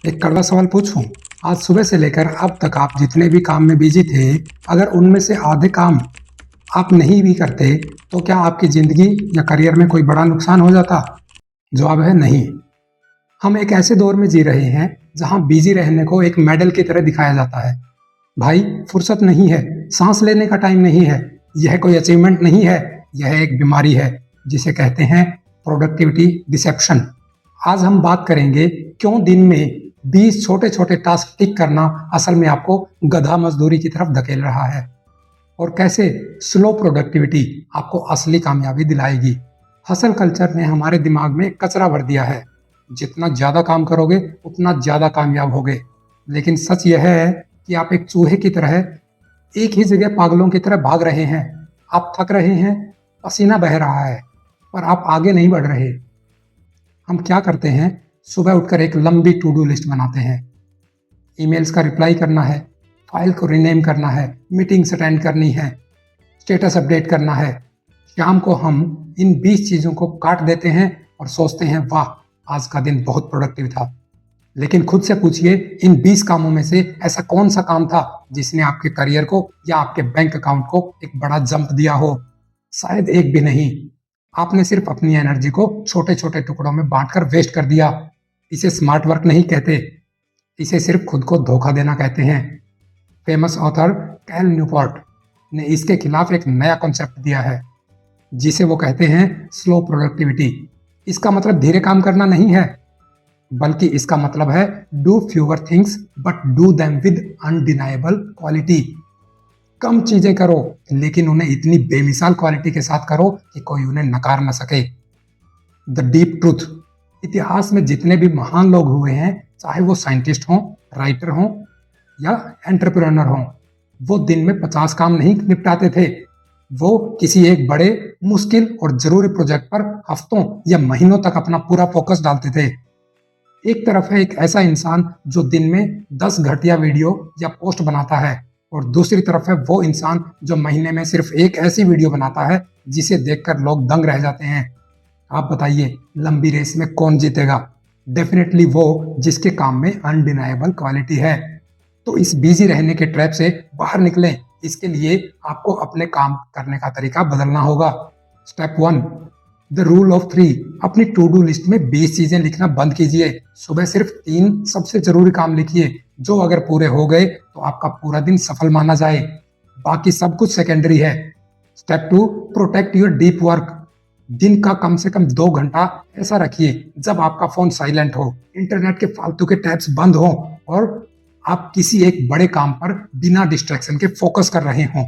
एक कड़वा सवाल पूछूं। आज सुबह से लेकर अब तक आप जितने भी काम में बिजी थे, अगर उनमें से आधे काम आप नहीं भी करते, तो क्या आपकी जिंदगी या करियर में कोई बड़ा नुकसान हो जाता? जवाब है नहीं। हम एक ऐसे दौर में जी रहे हैं जहां बिजी रहने को एक मेडल की तरह दिखाया जाता है। भाई, फुर्सत नहीं है, सांस लेने का टाइम नहीं है, यह कोई अचीवमेंट नहीं है, यह एक बीमारी है जिसे कहते हैं प्रोडक्टिविटी डिसेप्शन। आज हम बात करेंगे क्यों दिन में 20 छोटे छोटे टास्क टिक करना असल में आपको गधा मजदूरी की तरफ धकेल रहा है, और कैसे स्लो प्रोडक्टिविटी आपको असली कामयाबी दिलाएगी। हसल कल्चर ने हमारे दिमाग में कचरा भर दिया है, जितना ज्यादा काम करोगे उतना ज्यादा कामयाब होगे। लेकिन सच यह है कि आप एक चूहे की तरह एक ही जगह पागलों की तरह भाग रहे हैं। आप थक रहे हैं, पसीना बह रहा है, पर आप आगे नहीं बढ़ रहे। हम क्या करते हैं? सुबह उठकर एक लंबी टू डू लिस्ट बनाते हैं। ईमेल्स का रिप्लाई करना है, फाइल को रीनेम करना है, मीटिंग्स अटेंड करनी है, स्टेटस अपडेट करना है। शाम को हम इन 20 चीजों को काट देते हैं और सोचते हैं, वाह, आज का दिन बहुत प्रोडक्टिव था। लेकिन खुद से पूछिए, इन 20 कामों में से ऐसा कौन सा काम था जिसने आपके करियर को या आपके बैंक अकाउंट को एक बड़ा जंप दिया हो? शायद एक भी नहीं। आपने सिर्फ अपनी एनर्जी को छोटे छोटे टुकड़ों में बांटकर वेस्ट कर दिया। इसे स्मार्ट वर्क नहीं कहते, इसे सिर्फ खुद को धोखा देना कहते हैं। फेमस ऑथर कैल न्यूपोर्ट ने इसके खिलाफ एक नया कॉन्सेप्ट दिया है, जिसे वो कहते हैं स्लो प्रोडक्टिविटी। इसका मतलब धीरे काम करना नहीं है, बल्कि इसका मतलब है do fewer things but do them with undeniable quality. कम चीजें करो, लेकिन उन्हें इतनी बेमिसाल क्वालिटी के साथ करो कि कोई उन्हें नकार न सके। द डीप ट्रूथ, इतिहास में जितने भी महान लोग हुए हैं, चाहे वो साइंटिस्ट हों, राइटर हों या एंटरप्रेन्योर हों, वो दिन में 50 काम नहीं निपटाते थे। वो किसी एक बड़े, मुश्किल और जरूरी प्रोजेक्ट पर हफ्तों या महीनों तक अपना पूरा फोकस डालते थे। एक तरफ है एक ऐसा इंसान जो दिन में 10 घटिया वीडियो या पोस्ट बनाता है, और दूसरी तरफ है वो इंसान जो महीने में सिर्फ एक ऐसी वीडियो बनाता है जिसे देखकर लोग दंग रह जाते हैं। आप बताइए, लंबी रेस में कौन जीतेगा? डेफिनेटली वो जिसके काम में अनडिनाइबल क्वालिटी है। तो इस बिजी रहने के ट्रैप से बाहर निकलें। इसके लिए आपको अपने काम करने का तरीका बदलना होगा। Step 1, the rule of 3। अपनी टू डू लिस्ट में 20 चीजें लिखना बंद कीजिए। सुबह सिर्फ 3 सबसे जरूरी काम लिखिए, जो अगर पूरे हो गए तो आपका पूरा दिन सफल माना जाए, बाकी सब कुछ सेकेंडरी है। Step 2, protect your deep work. दिन का कम से कम 2 घंटा ऐसा रखिए जब आपका फोन साइलेंट हो, इंटरनेट के फालतू के टैब्स बंद हो, और आप किसी एक बड़े काम पर बिना डिस्ट्रैक्शन के फोकस कर रहे हों।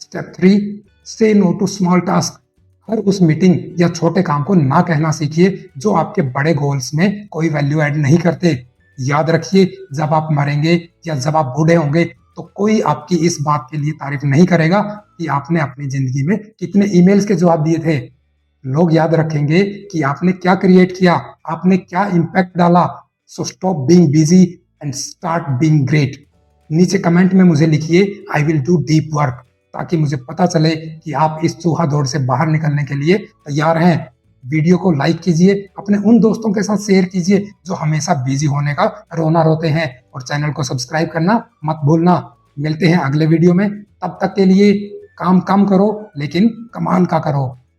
स्टेप 3, से नो टू स्मॉल टास्क। हर उस मीटिंग या छोटे काम को ना कहना सीखिए जो आपके बड़े गोल्स में कोई वैल्यू ऐड नहीं करते। याद रखिए, जब आप मरेंगे या जब आप बूढ़े होंगे तो कोई आपकी इस बात के लिए तारीफ नहीं करेगा कि आपने अपनी जिंदगी में कितने ईमेल्स के जवाब दिए थे। लोग याद रखेंगे कि आपने क्या क्रिएट किया, आपने क्या इम्पैक्ट डाला। So stop being busy and start being great. नीचे कमेंट में मुझे लिखिए, I will do deep work, ताकि मुझे पता चले कि आप इस चूहा दौड़ से बाहर निकलने के लिए तैयार हैं। वीडियो को लाइक कीजिए, अपने उन दोस्तों के साथ शेयर कीजिए जो हमेशा बिजी होने का रोना रोते हैं, और चैनल को सब्सक्राइब करना मत भूलना। मिलते हैं अगले वीडियो में, तब तक के लिए काम कम करो लेकिन कमाल का करो।